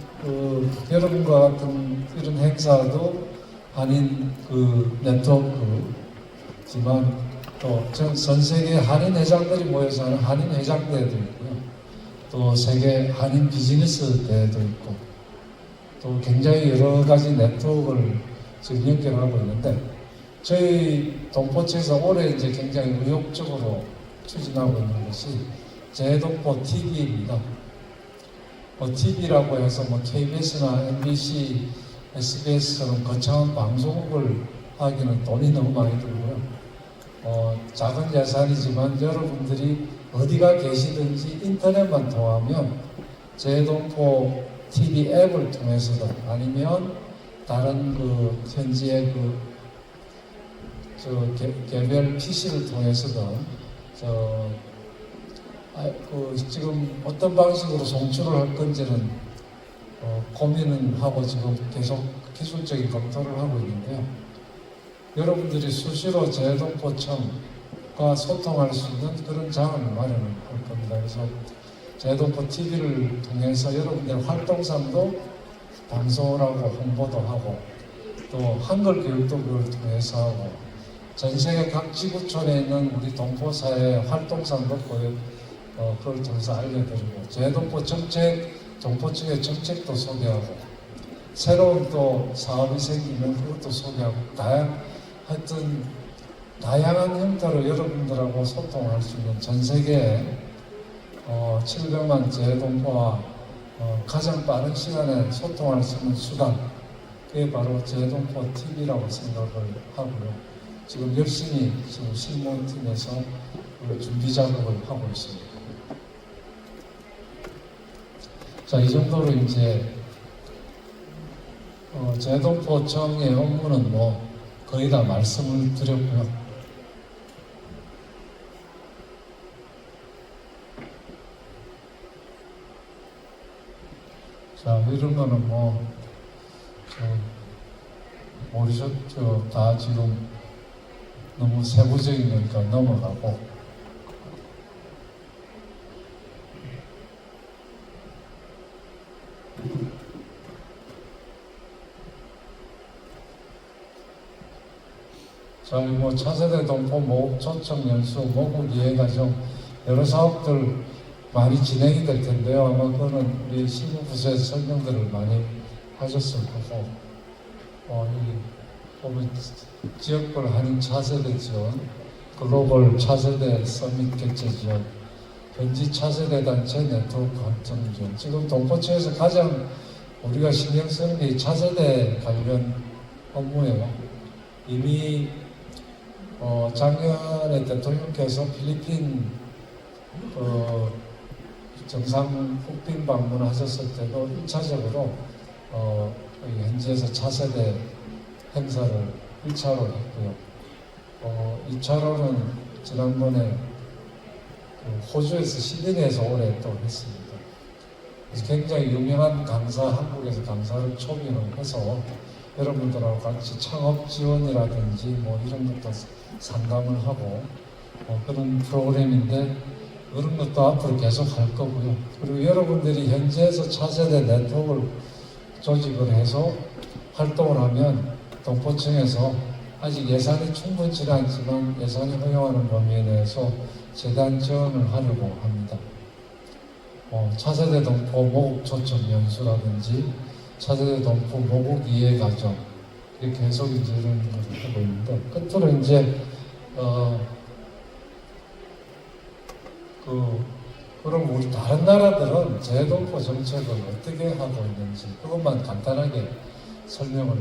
Speaker 2: 여러분과 같은 이런 행사도 한인 네트워크지만, 또 전 세계 한인 회장들이 모여서 하는 한인 회장대회도 있고요. 또 세계 한인 비즈니스 대회도 있고, 또 굉장히 여러 가지 네트워크를 지금 연결하고 있는데, 저희 동포청에서 올해 이제 굉장히 의욕적으로 추진하고 있는 것이 재동포 TV입니다. TV라고 해서 KBS나 MBC, SBS처럼 거창한 방송국을 하기는 돈이 너무 많이 들고요. 작은 예산이지만 여러분들이 어디가 계시든지 인터넷만 통하면 재동포 TV 앱을 통해서든 아니면 다른 현지의 개별 PC를 통해서든 지금 어떤 방식으로 송출을 할 건지는 고민은 하고 지금 계속 기술적인 검토를 하고 있는데요. 여러분들이 수시로 재동포청과 소통할 수 있는 그런 장을 마련을 할 겁니다. 그래서 재동포 TV를 통해서 여러분들의 활동상도 방송을 하고 홍보도 하고, 또 한글 교육도 그걸 통해서 하고, 전 세계 각 지구촌에 있는 우리 동포사의 활동상도 그걸 통해서 알려드리고, 재동포 정책, 동포청의 정책도 소개하고, 새로운 또 사업이 생기면 그것도 소개하고, 하여튼 다양한 형태로 여러분들하고 소통할 수 있는 전 세계에 700만 재동포와 가장 빠른 시간에 소통할 수 있는 수단, 그게 바로 재동포 TV라고 생각을 하고요. 지금 열심히 신문팀에서 준비 작업을 하고 있습니다. 자, 이 정도로 이제 재동포청의 업무는 거의 다 말씀을 드렸고요. 자, 이런 거는 모르셨죠? 다 지금 너무 세부적인 거니까 넘어가고, 자, 뭐 차세대 동포 모국 초청 연수, 모국 이해과정 여러 사업들 많이 진행이 될 텐데요. 아마 그거는 우리 신부부서에서 설명들을 많이 하셨을 거고, 여기 보면 지역별 한인 차세대 지원, 글로벌 차세대 서밋 개최 지원, 현지 차세대 단체 네트워크 확장 지원. 지금 동포처에서 가장 우리가 신경 쓰는 게 차세대 관련 업무예요. 이미 작년에 대통령께서 필리핀 정상 국빈 방문하셨을 때도 1차적으로 현지에서 차세대 행사를 1차로 했고요. 2차로는 지난번에 호주에서 시드니에서 올해 또 했습니다. 그래서 굉장히 유명한 강사, 한국에서 강사를 초빙을 해서 여러분들하고 같이 창업 지원이라든지 뭐 이런 것도 상담을 하고 그런 프로그램인데 그런 것도 앞으로 계속 할 거고요. 그리고 여러분들이 현지에서 차세대 네트워크를 조직을 해서 활동을 하면 동포청에서 아직 예산이 충분치 않지만 예산이 허용하는 범위 내에서 재단 지원을 하려고 합니다. 차세대 동포 모국 초청 연수라든지 차세대 동포 모국 이해 과정 이렇게 계속 이제 이런 것을 하고 있는데 끝으로 이제 그럼 우리 다른 나라들은 재동포 정책을 어떻게 하고 있는지 그것만 간단하게 설명을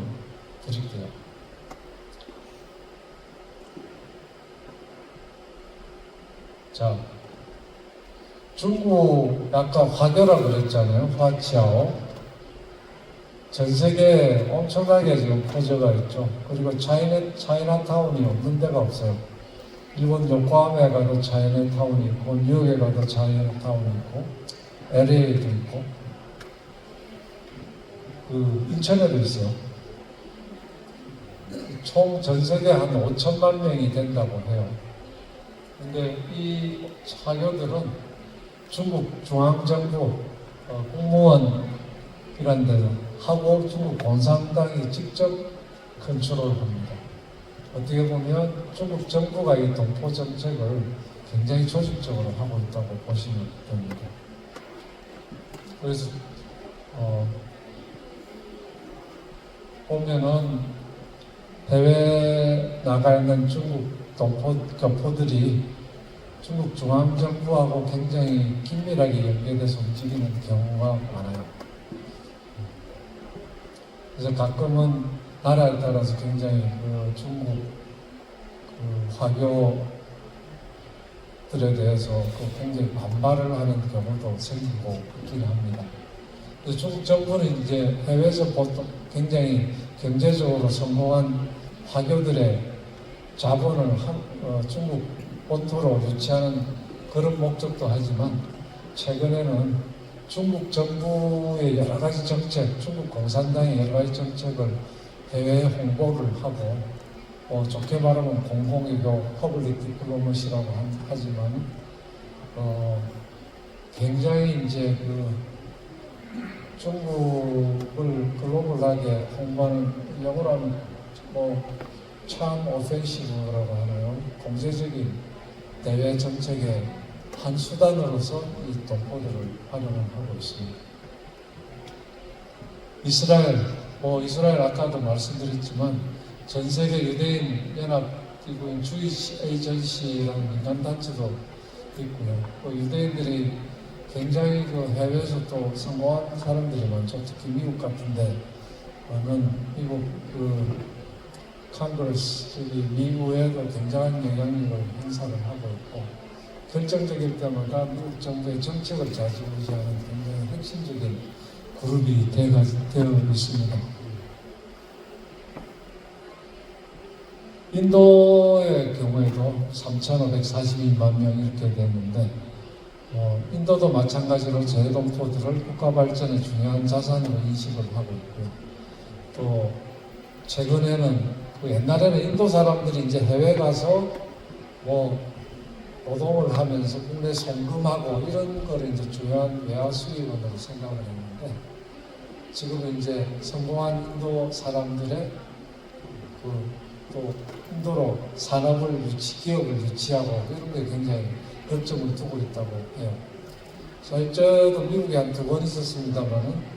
Speaker 2: 드릴게요. 자, 중국 아까 화교라 그랬잖아요. 화치아오. 전 세계에 엄청나게 지금 퍼져가 있죠. 그리고 차이나타운이 없는 데가 없어요. 일본 요코하마에 가도 차이나타운이 있고, 뉴욕에 가도 차이나타운이 있고, LA에도 있고, 인천에도 있어요. 총 전 세계 한 5천만 명이 된다고 해요. 근데 이 화교들은 중국 중앙정부 공무원이란 데는 하고 중국 공산당이 직접 컨트롤합니다. 어떻게 보면 중국 정부가 이 동포 정책을 굉장히 조직적으로 하고 있다고 보시면 됩니다. 그래서 보면은 해외 나가 있는 중국 동포들이 중국 중앙정부하고 굉장히 긴밀하게 연계돼서 움직이는 경우가 많아요. 그래서 가끔은 나라에 따라서 굉장히 중국 화교들에 대해서 굉장히 반발을 하는 경우도 생기고 있긴 합니다. 그래서 중국 정부는 이제 해외에서 보통 굉장히 경제적으로 성공한 화교들의 자본을 중국 본토로 유치하는 그런 목적도 하지만 최근에는 중국 정부의 여러 가지 정책, 중국 공산당의 여러 가지 정책을 해외에 홍보를 하고 좋게 말하면 공공외교, 퍼블릭 디플로머시라고 하지만 굉장히 이제 중국을 글로벌하게 홍보하는 영어로 하면 참 오펜시브라고 하나요? 공세적인 대외 정책의 한 수단으로서 이 동포들을 활용을 하고 있습니다. 이스라엘 아까도 말씀드렸지만 전 세계 유대인 연합기구인 주이시 에이전시라는 민간단체도 있고요. 유대인들이 굉장히 해외에서 또 성공한 사람들이 많죠. 특히 미국 같은데 미국 컨그레스, 미국에도 굉장한 영향력을 행사를 하고 있고 결정적일 때마다 미국 정부의 정책을 좌지우지하는 굉장히 핵심적인 그룹이 되어 있습니다. 인도의 경우에도 3,542만 명 이렇게 되는데 인도도 마찬가지로 재동포들을 국가 발전의 중요한 자산으로 인식을 하고 있고요. 또 최근에는 옛날에는 인도 사람들이 이제 해외 가서 노동을 하면서 국내 송금하고 이런 거를 이제 중요한 외화 수입원으로 생각을 했는데 지금은 이제 성공한 인도 사람들의 또 인도로 산업을 기업을 유치하고 이런 게 굉장히 역점을 두고 있다고 해요. 저도 미국에 한 2번 있었습니다만은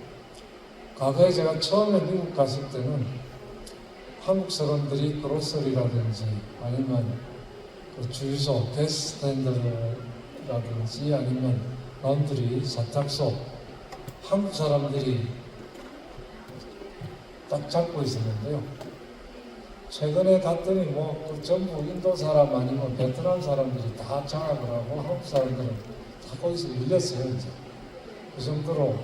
Speaker 2: 과거에 제가 처음에 미국 갔을 때는 한국 사람들이 그로서리라든지 아니면 그 주유소, 게스트핸드라든지 아니면 라운드리, 세탁소 한국 사람들이 딱 잡고 있었는데요. 최근에 갔더니 뭐 전부 인도 사람 아니면 베트남 사람들이 다 장악을 하고 한국 사람들은 다 거기서 밀렸어요. 이제 그 정도로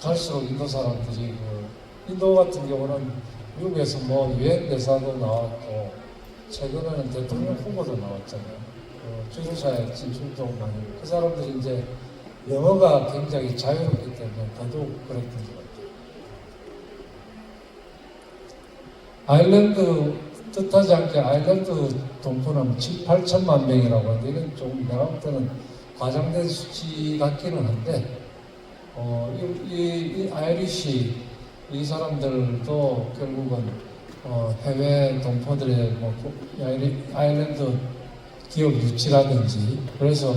Speaker 2: 갈수록 인도 사람들이 인도 같은 경우는 미국에서 뭐 유엔 대사도 나왔고 최근에는 대통령 후보도 나왔잖아요. 주류사회 진출도 많이. 그 사람들이 이제 영어가 굉장히 자유롭기 때문에 더더욱 그랬던 것 같아요. 아일랜드 뜻하지 않게 아일랜드 동포는 7, 8천만 명이라고 하는데 이건 좀 내가 볼 때는 과장된 수치 같기는 한데 이 아이리시 이 사람들도 결국은 해외 동포들의 뭐 아일랜드 기업 유치라든지 그래서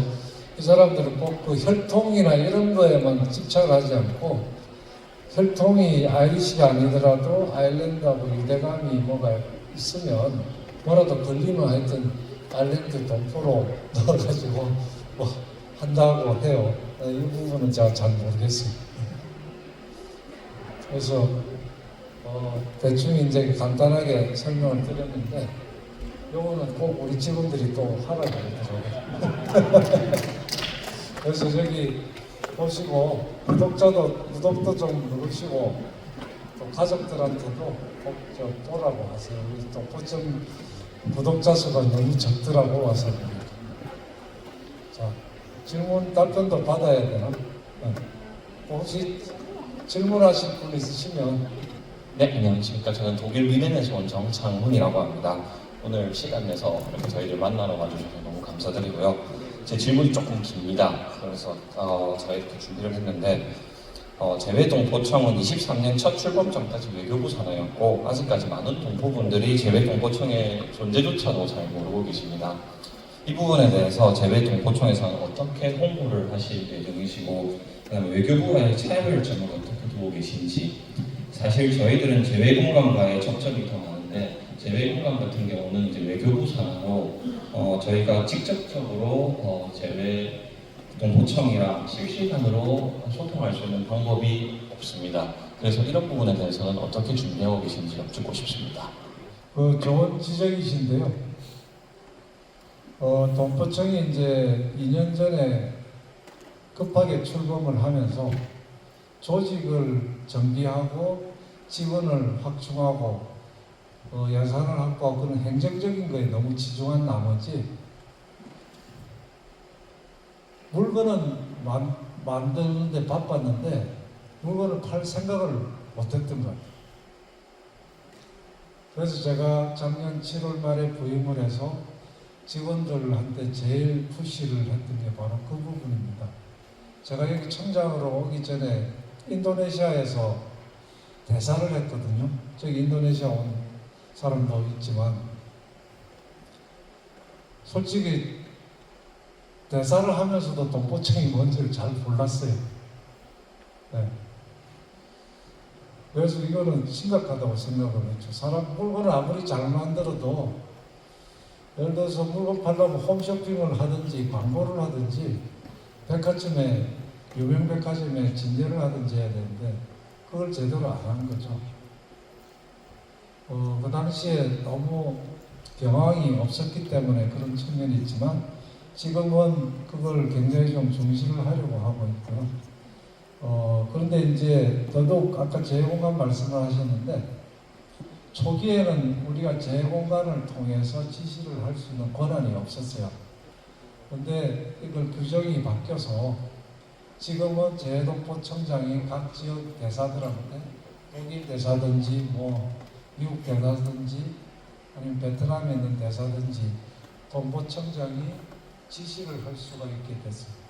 Speaker 2: 이 사람들은 꼭 그 혈통이나 이런 거에만 집착하지 않고 혈통이 아이리시가 아니더라도 아일랜드하고 유대감이 뭐가 있으면 뭐라도 걸리면 하여튼 아일랜드 동포로 넣어가지고 뭐 한다고 해요. 이 부분은 제가 잘 모르겠습니다. 그래서 대충 이제 간단하게 설명을 드렸는데 요거는 꼭 우리 직원들이 또 하라 그러더라고요. 그래서 저기 보시고 구독도 좀 누르시고 또 가족들한테도 꼭 좀 보라고 하세요. 우리 또 고점 구독자 수가 너무 적더라고 와서. 자, 질문 답변도 받아야 되나? 네. 혹시 질문하실 분 있으시면.
Speaker 3: 네, 안녕하십니까. 저는 독일 위넨에서 온 정창훈이라고 합니다. 오늘 시간 내서 이렇게 저희를 만나러 와주셔서 너무 감사드리고요. 제 질문이 조금 깁니다. 그래서 제가 이렇게 준비를 했는데 재외 동포청은 23년 첫 출범전까지 외교부 산하였고 아직까지 많은 동포분들이 재외 동포청의 존재조차도 잘 모르고 계십니다. 이 부분에 대해서 재외 동포청에서는 어떻게 홍보를 하실 예정이시고 그다음에 외교부와의 차별점을 어떻게 두고 계신지. 사실 저희들은 재외 공간과의 접점이 더 많은데 재외 공간 같은 경우는 이제 외교부 산하로 저희가 직접적으로 재외 동포청이랑 실시간으로 소통할 수 있는 방법이 없습니다. 그래서 이런 부분에 대해서는 어떻게 준비하고 계신지 여쭙고 싶습니다.
Speaker 2: 좋은 지적이신데요. 동포청이 이제 2년 전에 급하게 출범을 하면서 조직을 정비하고 직원을 확충하고 예산을 확보하고 그런 행정적인 거에 너무 치중한 나머지 물건은 만드는데 바빴는데 물건을 팔 생각을 못했던 것 같아요. 그래서 제가 작년 7월 말에 부임을 해서 직원들한테 제일 푸시를 했던 게 바로 그 부분입니다. 제가 여기 청장으로 오기 전에 인도네시아에서 대사를 했거든요. 저기 인도네시아 온 사람도 있지만 솔직히 대사를 하면서도 동포청이 뭔지를 잘 몰랐어요. 네. 그래서 이거는 심각하다고 생각을 했죠. 사람 물건을 아무리 잘 만들어도 예를 들어서 물건 팔려면 홈쇼핑을 하든지 광고를 하든지 백화점에 유명 백화점에 진열을 하든지 해야 되는데 그걸 제대로 안 하는 거죠. 그 당시에 너무 경황이 없었기 때문에 그런 측면이 있지만 지금은 그걸 굉장히 좀 중시를 하려고 하고 있고요. 그런데 이제 더더욱 아까 재공간 말씀을 하셨는데 초기에는 우리가 재공간을 통해서 지시를 할 수 있는 권한이 없었어요. 그런데 이걸 규정이 바뀌어서 지금은 재동포청장이 각 지역 대사들한테 독일 대사든지 뭐 미국 대사든지 아니면 베트남에 있는 대사든지 동포청장이 지시를 할 수가 있게 됐어요.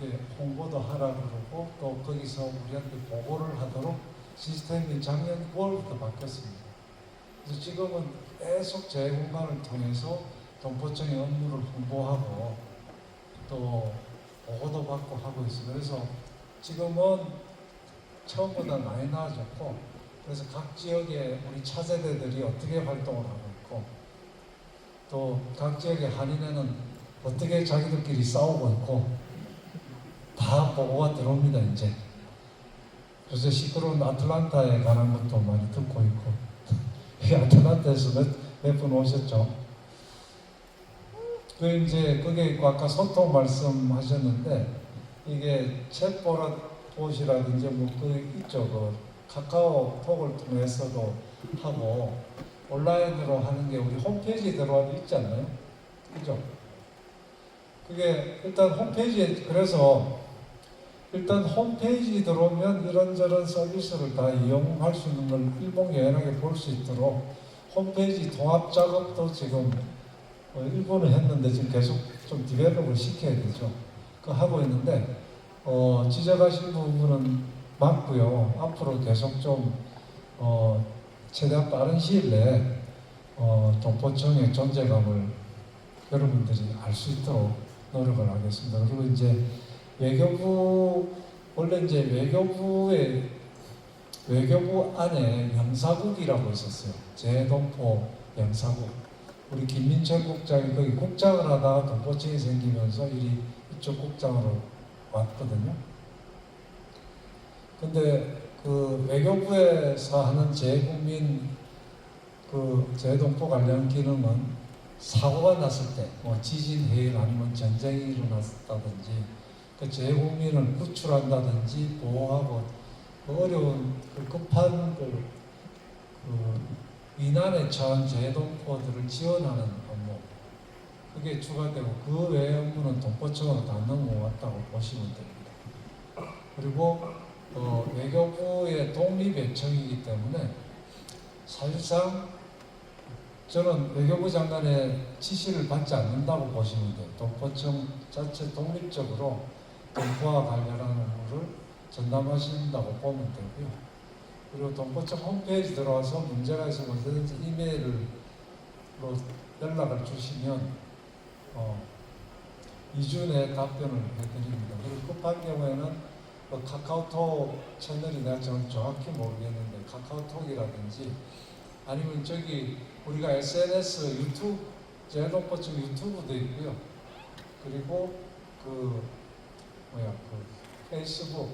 Speaker 2: 이렇게 홍보도 하라 그러고 또 거기서 우리한테 보고를 하도록 시스템이 작년 9월부터 바뀌었습니다. 그래서 지금은 계속 재공간을 통해서 동포청의 업무를 홍보하고 또 보고도 받고 하고 있어요. 그래서 지금은 처음보다 많이 나아졌고, 그래서 각 지역에 우리 차세대들이 어떻게 활동을 하고 있고, 또 각 지역의 한인회는 어떻게 자기들끼리 싸우고 있고, 다 보고가 들어옵니다, 이제. 그래서 시끄러운 아틀란타에 관한 것도 많이 듣고 있고, 이 아틀란타에서 몇 분 오셨죠? 그 이제 그게 있고, 아까 소통 말씀하셨는데, 이게 챗봇이라든지 뭐 그 있죠. 그 카카오톡을 통해서도 하고, 온라인으로 하는 게 우리 홈페이지에 들어와도 있지 않나요? 그죠? 그게 일단 홈페이지에, 그래서 일단 홈페이지 들어오면 이런저런 서비스를 다 이용할 수 있는 걸 일목요연하게 볼 수 있도록 홈페이지 통합 작업도 지금 일부는 했는데 지금 계속 좀 디벨롭을 시켜야 되죠. 그 하고 있는데 지적하신 부분은 맞고요. 앞으로 계속 좀 최대한 빠른 시일 내에 동포청의 존재감을 여러분들이 알 수 있도록 노력을 하겠습니다. 그리고 이제 외교부, 원래 이제 외교부 안에 영사국이라고 있었어요. 재동포 영사국. 우리 김민철 국장이 거기 국장을 하다가 동포청이 생기면서 이쪽 국장으로 왔거든요. 근데 그 외교부에서 하는 재국민 그 재동포 관련 기능은 사고가 났을 때, 뭐 지진, 해일 아니면 전쟁이 일어났다든지 그 재국민을 구출한다든지 보호하고 그 어려운 그 급한 그 위난에 처한 재동포들을 지원하는 업무, 그게 추가되고 그 외의 업무는 동포청으로 다 넘어왔다고 보시면 됩니다. 그리고 외교부의 독립요청이기 때문에 사실상 저는 외교부 장관의 지시를 받지 않는다고 보시면 돼요. 동포청 자체 독립적으로 동포와 관련한 업무를 전담하신다고 보면 되고요. 그리고 동포청 홈페이지 들어와서 문제가 있으면 언제든지 이메일로 연락을 주시면 2주 내에 답변을 해드립니다. 그리고 급한 경우에는 카카오톡 채널이 내가 저는 정확히 모르겠는데 카카오톡이라든지 아니면 저기 우리가 SNS, 유튜브, 재동포청 유튜브도 있고요. 그리고 그 페이스북,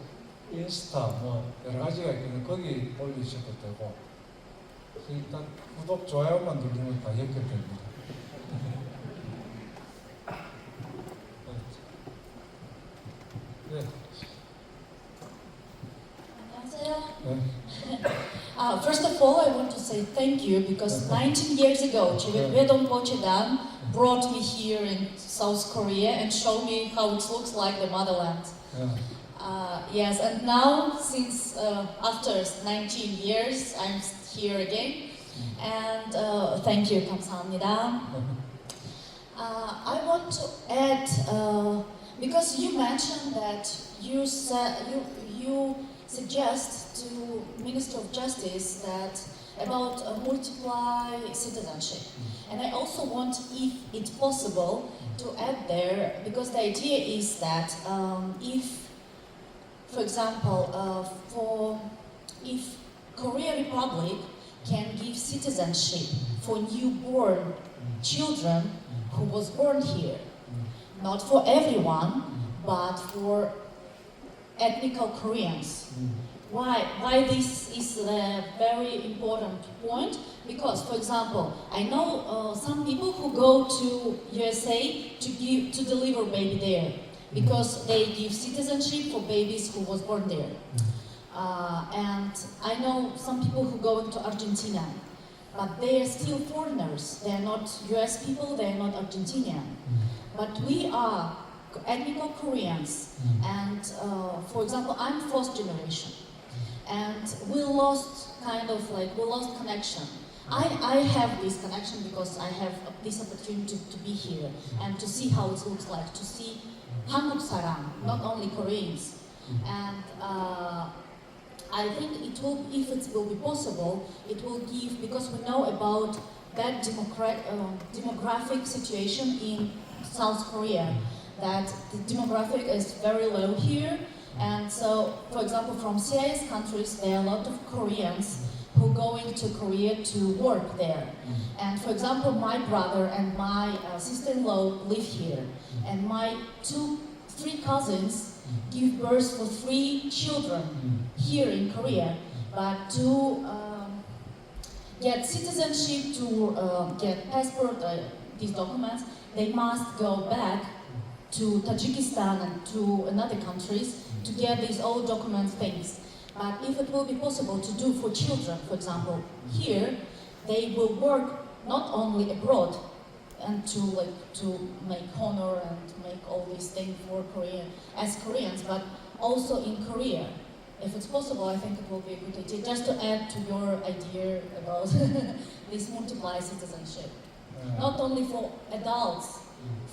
Speaker 2: 인스타 뭐 여러 가지가 있거든요. 거기 올리셔도 되고. 일단 구독, 좋아요만 누르면 다 연결됩니다. 네. 네.
Speaker 4: First of all, I want to say thank you because 19 years ago, Chewedong Pochedan brought me here in South Korea and showed me how it looks like the motherland. Yes, and now, since after 19 years, I'm here again. And thank you, 감사합니다. I want to add, because you mentioned that you suggest to Minister of Justice that about multiply citizenship. And I also want, if it's possible, to add there, because the idea is that if, for example, if Korea Republic can give citizenship for newborn children who was born here, not for everyone, but for ethnical Koreans. Why this is a very important point? Because, for example, I know some people who go to USA to deliver baby there because they give citizenship for babies who was born there. And I know some people who go into Argentina, but they are still foreigners. They are not US people, they are not Argentinian. But we are ethnical Koreans, and for example, I'm first generation, and we lost connection. I have this connection because I have this opportunity to be here and to see how it looks like, to see Hanuk Sarang, not only Koreans. And I think it will, if it will be possible, it will give, because we know about that demographic situation in South Korea, that the demographic is very low here, and so, for example, from CIS countries, there are a lot of Koreans who are going to Korea to work there. And for example, my brother and my sister-in-law live here, and my 3 cousins give birth for 3 children here in Korea. But to get citizenship, to get passport, these documents, they must go back to Tajikistan and to another countries to get these old document things. But if it will be possible to do for children, for example, here, they will work not only abroad and to make honor and make all these things for Korea as Koreans, but also in Korea. If it's possible, I think it will be a good idea. Just to add to your idea about this multiply citizenship, not only for adults,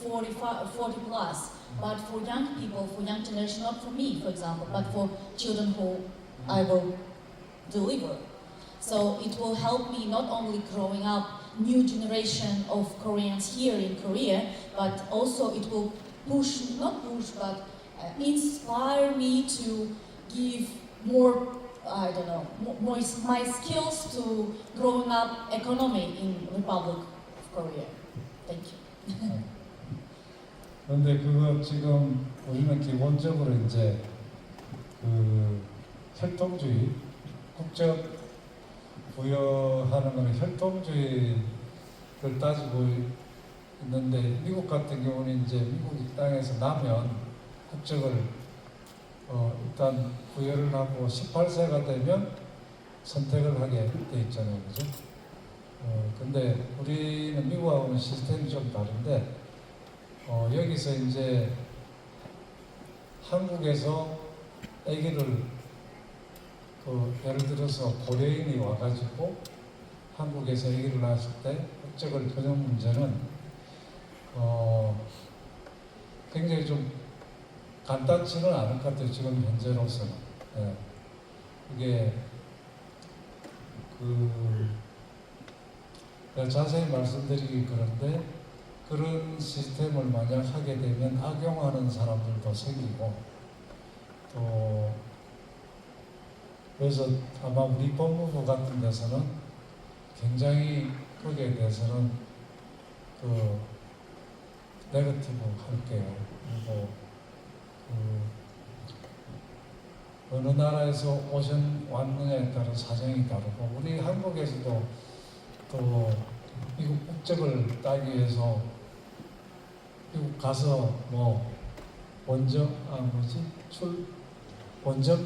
Speaker 4: 40 plus, but for young people, for young generation, not for me, for example, but for children who I will deliver. So it will help me not only growing up new generation of Koreans here in Korea, but also it will inspire me to give more, I don't know, more my skills to growing up economy in Republic of Korea. Thank you.
Speaker 2: 그런데 그거 지금 우리는 기본적으로 이제 그 혈통주의, 국적 부여하는 것은 혈통주의를 따지고 있는데 미국 같은 경우는 이제 미국 이 땅에서 나면 국적을 일단 부여를 하고 18세가 되면 선택을 하게 돼 있잖아요, 그죠? 근데 우리는 미국하고는 시스템이 좀 다른데 여기서 이제 한국에서 아기를 예를 들어서 고려인이 와가지고 한국에서 아기를 낳았을 때 국적을 변형 문제는 굉장히 좀 간단치는 않을 것 같아요. 지금 현재로서는. 예. 이게 내가 자세히 말씀드리기 그런데 그런 시스템을 만약 하게 되면 악용하는 사람들도 생기고 또 그래서 아마 우리 법무부 같은 데서는 굉장히 거기에 대해서는 네거티브 할게요. 그리고 어느 나라에서 왔느냐에 따른 사정이 다르고 우리 한국에서도 또 미국 국적을 따기 위해서 미국 가서 뭐 원정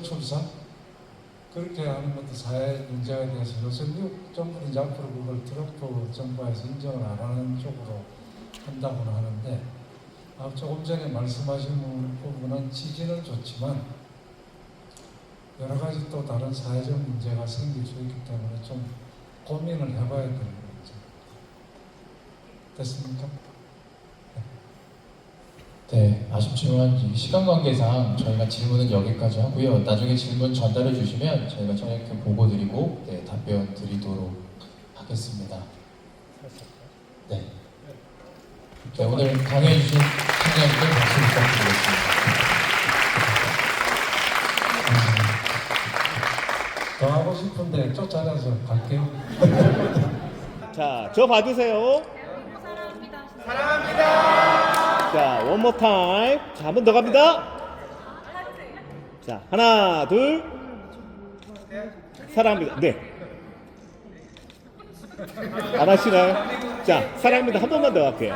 Speaker 2: 출산 그렇게 하는 것도 사회 문제가 돼서 요새 미국 정부는 이제 앞으로 그걸 트럼프 정부에서 인정을 안 하는 쪽으로 한다고는 하는데 조금 전에 말씀하신 부분은 취지는 좋지만 여러 가지 또 다른 사회적 문제가 생길 수 있기 때문에 좀 고민을 해봐야 되는 거죠. 됐습니까?
Speaker 1: 네, 아쉽지만 시간 관계상 저희가 질문은 여기까지 하고요. 나중에 질문 전달해 주시면 저희가 정확히 보고 드리고 답변 드리도록 하겠습니다. 네. 네, 오늘 강의해 주신 청장님들 박수 부탁드리겠습니다.
Speaker 2: 더 하고 싶은데 쫓아내서 갈게요.
Speaker 5: 자, 저 봐주세요. 사랑합니다. 자, one more time. 자, 한 번 더 갑니다. 자, 하나, 둘. 사랑합니다. 네. 안 하시나요? 자, 사랑합니다. 한 번만 더 할게요.